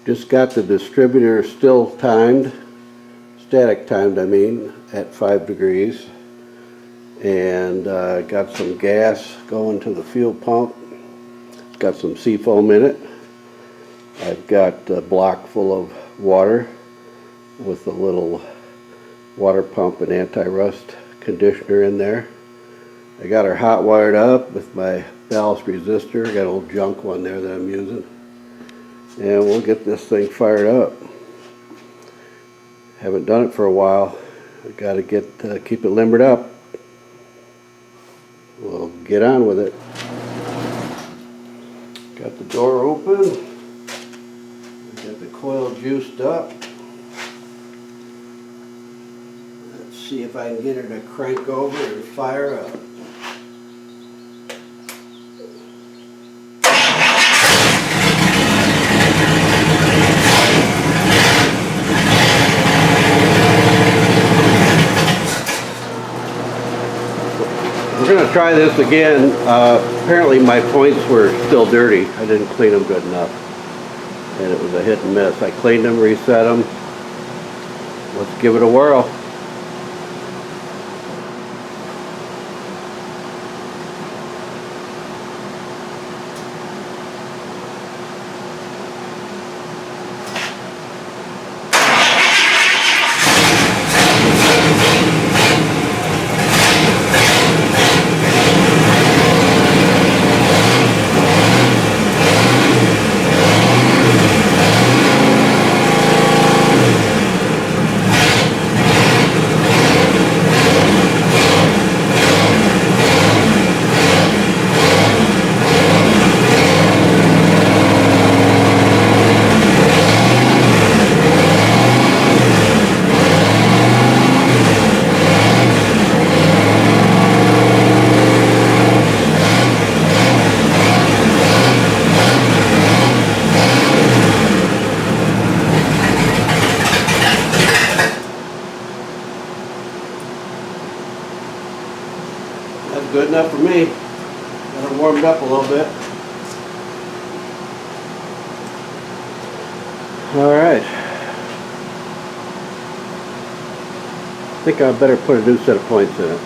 Just got the distributor still timed, static timed I mean, at 5 degrees. And got some gas going to the fuel pump. It's got some seafoam in it. I've got a block full of water with a little water pump and anti-rust conditioner in there. I got her hot wired up with my ballast resistor. I got a little junk one there that I'm using. And we'll get this thing fired up. Haven't done it for a while. I got to keep it limbered up. We'll get on with it. Got the door open. Got the coil juiced up. Let's see if I can get her to crank over and fire up. We're going to try this again. Apparently my points were still dirty. I didn't clean them good enough. And it was a hit and miss. I cleaned them, reset them. Let's give it a whirl. That's good enough for me. Got it warmed up a little bit. Alright. I think I better put a new set of points in it.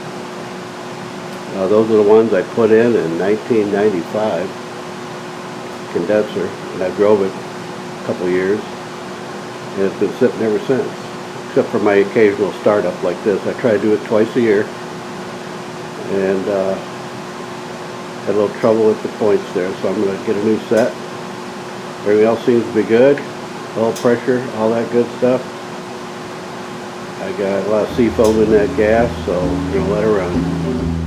Those are the ones I put in 1995. Condenser. And I drove it a couple years. And it's been sitting ever since. Except for my occasional startup like this. I try to do it twice a year. And had a little trouble with the points there, so I'm going to get a new set. Everything else seems to be good. Oil pressure, all that good stuff. I got a lot of seafoam in that gas, so I'm going to let her run.